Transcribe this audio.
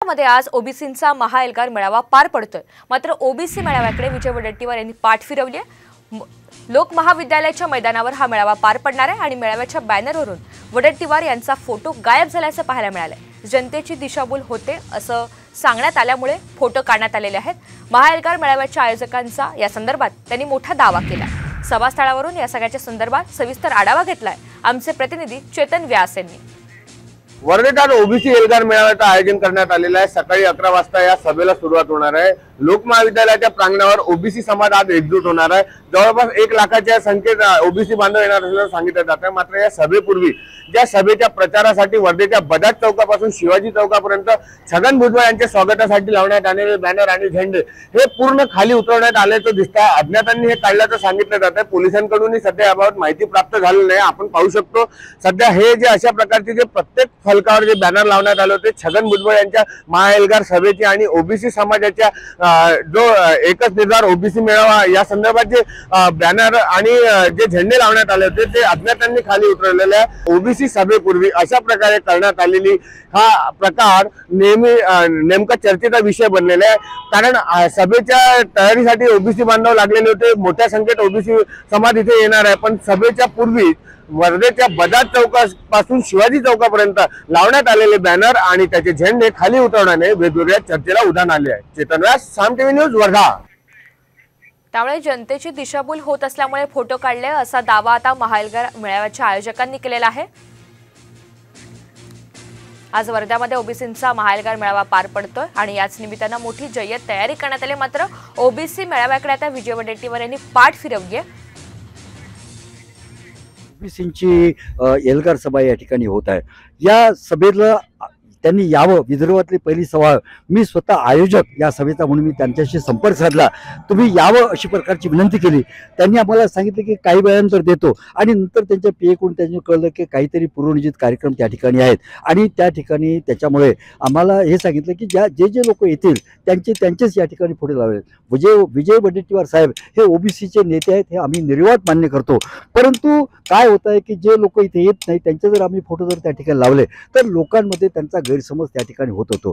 मध्ये आज ओबीसींचा महाएल्गार मेळावा पार पडतोय। मात्र ओबीसी मेळाव्याकडे विजय वडेट्टीवार यांनी पाठ फिरवली आहे। लोक महाविद्यालयाच्या मैदानावर हा मेळावा पार पडणार आहे आणि मेळाव्याच्या बॅनरवरून वडेट्टीवार यांचा फोटो गायब झाल्याचं पाहायला मिळालंय। जनतेची दिशाभूल होते असं सांगण्यात आल्यामुळे फोटो काढण्यात आलेले आहेत। महाएल्गार मेळाव्याच्या आयोजकांचा या संदर्भात त्यांनी मोठा दावा केला। सभास्थळावरून या सगळ्याच्या संदर्भात सविस्तर आढावा घेतलाय आमचे प्रतिनिधी चेतन व्यास यांनी। वर्धेत ओबीसी एल्गार मेळाव्याचं आयोजन करण्यात आलेलं आहे। सकाळी 11 वाजता या सभेला सुरुवात होणार आहे। लोक महाविद्यालयाच्या प्रांगणावर ओबीसी समाज आज एकजूट होणार आहे। जवळपास 1 लाखाच्या संख्येत ओबीसी बांधव येणार असल्याचं सांगितलं जात आहे। मात्र या सभेपूर्वी ज्या सभेच्या प्रचारासाठी वर्धेच्या बजाज चौकापासून शिवाजी चौकापर्यंत छगन भुजबळ यांच्या स्वागतासाठी लावण्यात आलेले बॅनर आणि झेंडे हे पूर्ण खाली उतरवण्यात आल्याचं दिसतंय। अज्ञातांनी हे काढल्याचं सांगितलं जात आहे। पोलिसांकडूनही सध्या याबाबत माहिती प्राप्त झालेली नाही। आपण पाहू शकतो सध्या हे जे अशा प्रकारचे जे प्रत्येक फलकावर जे बॅनर लावण्यात आले होते छगन भुजबळ यांच्या महाएल्गार सभेची आणि ओबीसी समाजाच्या जो एकच निर्धार ओबीसी मेळावा या संदर्भात जे बॅनर आणि जे झेंडे लावण्यात आले होते ते अज्ञातांनी खाली उतरवलेले आहे। ओबीसी सभेपूर्वी अशा प्रकारे करण्यात आलेली हा प्रकार नेमका चर्चेचा विषय बनलेला आहे। कारण सभेच्या तयारीसाठी ओबीसी बांधव लागलेले होते। मोठ्या संख्येत ओबीसी समाज इथे येणार आहे, पण सभेच्या पूर्वी वर्धेच्या बजाज चौकापासून शिवाजी चौकापर्यंत लावण्यात आलेले बॅनर आणि त्याचे झेंडे खाली उतरवण्याने वेगवेगळ्या चर्चेला उधाण आले आहे। चेतन व्यास, साम टीव्ही न्यूज, वर्धा। त्यामुळे जनतेची दिशाभूल होत असल्यामुळे फोटो काढले असा दावा आता महाएल्गार मेळाव्याच्या आयोजकांनी केलेला आहे। आज वर्ध्यामध्ये ओबीसींचा महाएल्गार मेळावा पार पडतोय आणि याच निमित्तानं मोठी जय्यत तयारी करण्यात आली। मात्र ओबीसी मेळाव्याकडे आता विजय वडेट्टीवार यांनी पाठ फिरवली आहे। ओबीसींची एल्गार सभा या ठिकाणी होत आहे। या सभेला त्यांनी यावं, विदर्भातली पहिली सभा, मी स्वतः आयोजक या सभेचा म्हणून मी त्यांच्याशी संपर्क साधला। तुम्ही यावं अशी प्रकारची विनंती केली। त्यांनी आम्हाला सांगितलं की काही वेळानंतर देतो आणि नंतर त्यांच्या पीएकडून त्यांनी कळलं की काहीतरी पूर्वनियोजित कार्यक्रम त्या ठिकाणी आहेत आणि त्या ठिकाणी त्याच्यामुळे आम्हाला हे सांगितलं की जे लोक येतील त्यांचेच या ठिकाणी फोटो लावले। विजय वडेट्टीवार साहेब हे ओबीसीचे नेते आहेत, हे आम्ही निर्वाद मान्य करतो। परंतु काय होत आहे की जे लोक इथे येत नाही त्यांचे जर आम्ही फोटो जर त्या ठिकाणी लावले तर लोकांमध्ये त्यांचा गैरसमज त्या ठिकाणी होत होतो।